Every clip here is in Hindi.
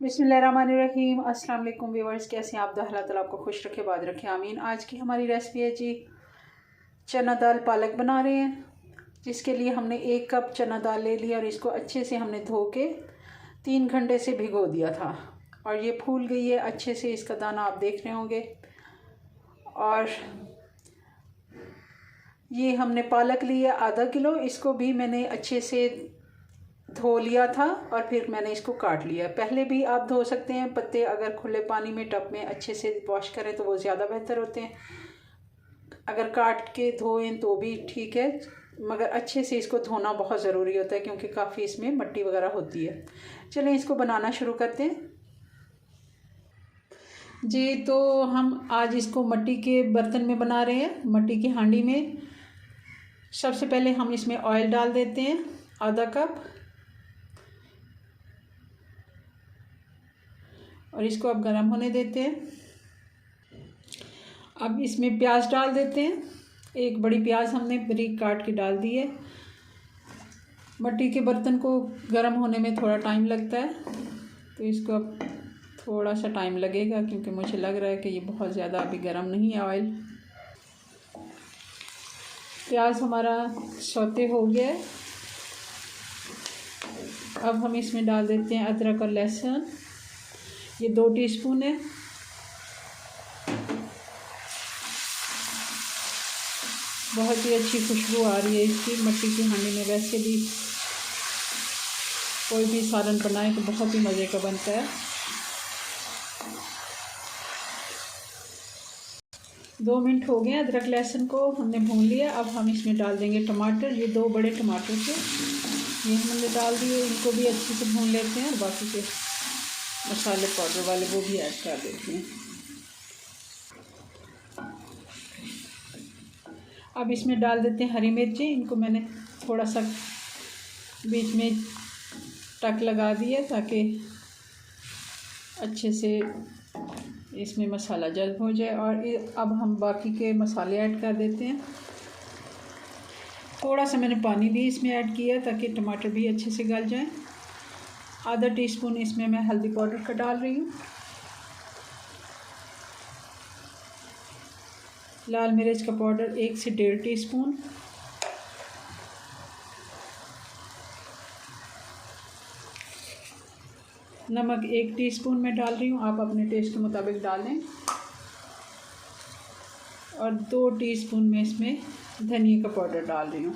बिस्मिल्लाहिर्रहमानिर्रहीम। अस्सलाम वालेकुम व्यूअर्स, कैसे हैं आप? अल्लाह ताला आपको खुश रखे, बाद रखे, आमीन। आज की हमारी रेसिपी है जी चना दाल पालक बना रहे हैं, जिसके लिए हमने 1 कप चना दाल ले लिया और इसको अच्छे से हमने धो के 3 घंटे से भिगो दिया था और ये फूल गई है अच्छे से। इसका दाना आप देख रहे होंगे। और ये हमने पालक लिया आधा किलो, इसको भी मैंने अच्छे से धो लिया था और फिर मैंने इसको काट लिया। पहले भी आप धो सकते हैं पत्ते, अगर खुले पानी में टब में अच्छे से वॉश करें तो वो ज़्यादा बेहतर होते हैं। अगर काट के धोएं तो भी ठीक है, मगर अच्छे से इसको धोना बहुत ज़रूरी होता है क्योंकि काफ़ी इसमें मिट्टी वगैरह होती है। चलें इसको बनाना शुरू करते हैं जी। तो हम आज इसको मिट्टी के बर्तन में बना रहे हैं, मिट्टी की हांडी में। सबसे पहले हम इसमें ऑयल डाल देते हैं आधा कप और इसको अब गर्म होने देते हैं। अब इसमें प्याज डाल देते हैं। 1 बड़ी प्याज हमने बारीक काट के डाल दी है। मिट्टी के बर्तन को गर्म होने में थोड़ा टाइम लगता है, तो इसको अब थोड़ा सा टाइम लगेगा क्योंकि मुझे लग रहा है कि ये बहुत ज़्यादा अभी गर्म नहीं है ऑयल। प्याज हमारा सौते हो गया है। अब हम इसमें डाल देते हैं अदरक और लहसुन। ये 2 टीस्पून है। बहुत ही अच्छी खुशबू आ रही है इसकी मिट्टी की हांडी में। वैसे भी कोई भी सालन बनाए तो बहुत ही मज़े का बनता है। 2 मिनट हो गए अदरक लहसुन को हमने भून लिया। अब हम इसमें डाल देंगे टमाटर। ये 2 बड़े टमाटर थे, ये हमने डाल दिए। इनको भी अच्छे से भून लेते हैं और बाकी के मसाले पाउडर वाले वो भी ऐड कर देते हैं। अब इसमें डाल देते हैं हरी मिर्ची। इनको मैंने थोड़ा सा बीच में टक लगा दिया ताकि अच्छे से इसमें मसाला जल्द हो जाए। और अब हम बाकी के मसाले ऐड कर देते हैं। थोड़ा सा मैंने पानी भी इसमें ऐड किया ताकि टमाटर भी अच्छे से गल जाएं। आधा टीस्पून इसमें मैं हल्दी पाउडर का डाल रही हूँ। लाल मिर्च का पाउडर 1 से 1.5 टीस्पून। नमक 1 टीस्पून मैं डाल रही हूँ, आप अपने टेस्ट के मुताबिक डालें। और 2 टीस्पून में इसमें धनिया का पाउडर डाल रही हूँ।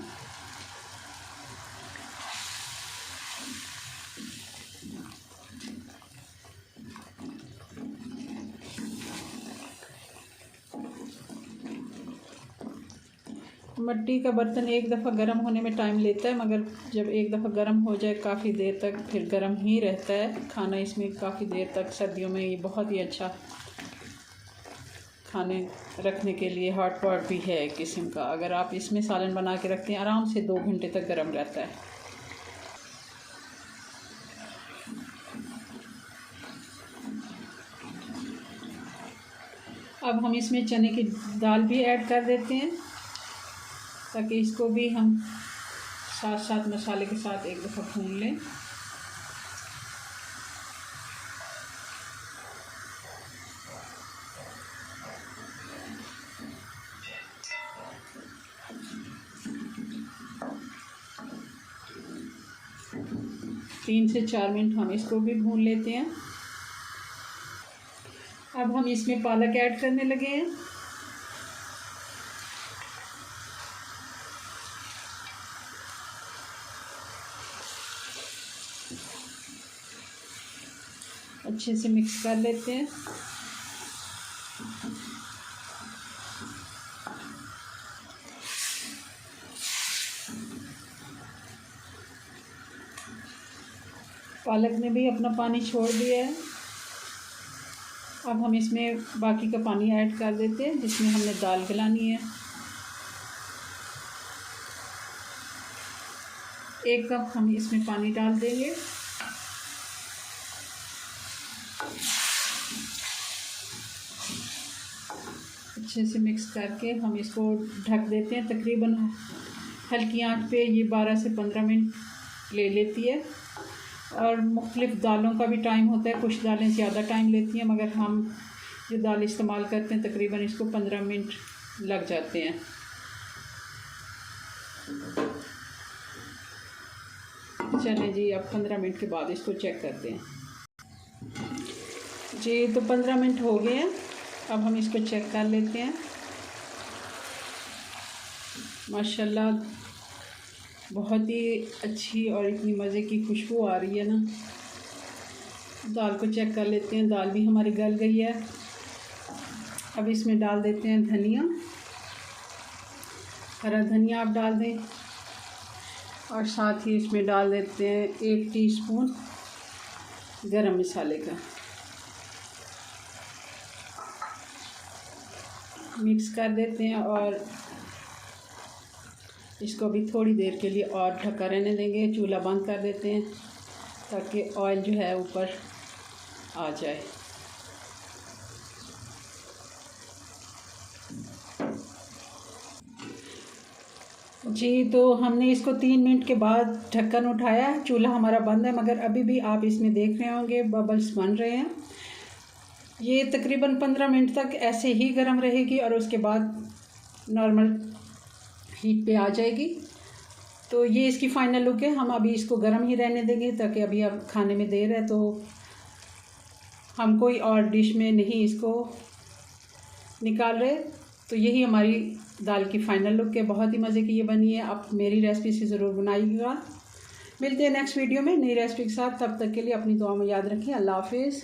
मिट्टी का बर्तन एक दफ़ा गर्म होने में टाइम लेता है, मगर जब एक दफ़ा गर्म हो जाए काफ़ी देर तक फिर गर्म ही रहता है खाना इसमें काफ़ी देर तक। सर्दियों में ये बहुत ही अच्छा खाने रखने के लिए हॉट पॉट भी है एक किस्म का। अगर आप इसमें सालन बना के रखते हैं आराम से 2 घंटे तक गर्म रहता है। अब हम इसमें चने की दाल भी ऐड कर देते हैं ताकि इसको भी हम साथ साथ मसाले के साथ एक दफ़ा भून लें। तीन से 4 मिनट हम इसको भी भून लेते हैं। अब हम इसमें पालक ऐड करने लगे हैं। अच्छे से मिक्स कर लेते हैं। पालक ने भी अपना पानी छोड़ दिया है। अब हम इसमें बाकी का पानी ऐड कर देते हैं जिसमें हमने दाल गलानी है। 1 कप हम इसमें पानी डाल देंगे। अच्छे से मिक्स करके हम इसको ढक देते हैं। तकरीबन हल्की आंच पे ये 12 से 15 मिनट ले लेती है। और मुख्तलिफ़ दालों का भी टाइम होता है, कुछ दालें ज़्यादा टाइम लेती हैं, मगर हम जो दाल इस्तेमाल करते हैं तकरीबन इसको 15 मिनट लग जाते हैं। चलें जी, अब 15 मिनट के बाद इसको चेक करते हैं जी। तो 15 मिनट हो गए हैं, अब हम इसको चेक कर लेते हैं। माशाल्लाह बहुत ही अच्छी और इतनी मज़े की खुशबू आ रही है ना। दाल को चेक कर लेते हैं, दाल भी हमारी गल गई है। अब इसमें डाल देते हैं धनिया, हरा धनिया आप डाल दें, और साथ ही इसमें डाल देते हैं 1 टीस्पून गरम मसाले का। मिक्स कर देते हैं और इसको भी थोड़ी देर के लिए और ढका रहने देंगे। चूल्हा बंद कर देते हैं ताकि ऑयल जो है ऊपर आ जाए। जी, तो हमने इसको 3 मिनट के बाद ढक्कन उठाया। चूल्हा हमारा बंद है, मगर अभी भी आप इसमें देख रहे होंगे बबल्स बन रहे हैं। ये तकरीबन 15 मिनट तक ऐसे ही गर्म रहेगी और उसके बाद नॉर्मल हीट पे आ जाएगी। तो ये इसकी फ़ाइनल लुक है। हम अभी इसको गर्म ही रहने देंगे ताकि अभी अब खाने में देर है, तो हम कोई और डिश में नहीं इसको निकाल रहे। तो यही हमारी दाल की फ़ाइनल लुक है। बहुत ही मज़े की ये बनी है। आप मेरी रेसिपी से ज़रूर बनाइएगा। मिलते हैं नेक्स्ट वीडियो में नई रेसिपी के साथ। तब तक के लिए अपनी दुआ में याद रखें। अल्लाह हाफिज़।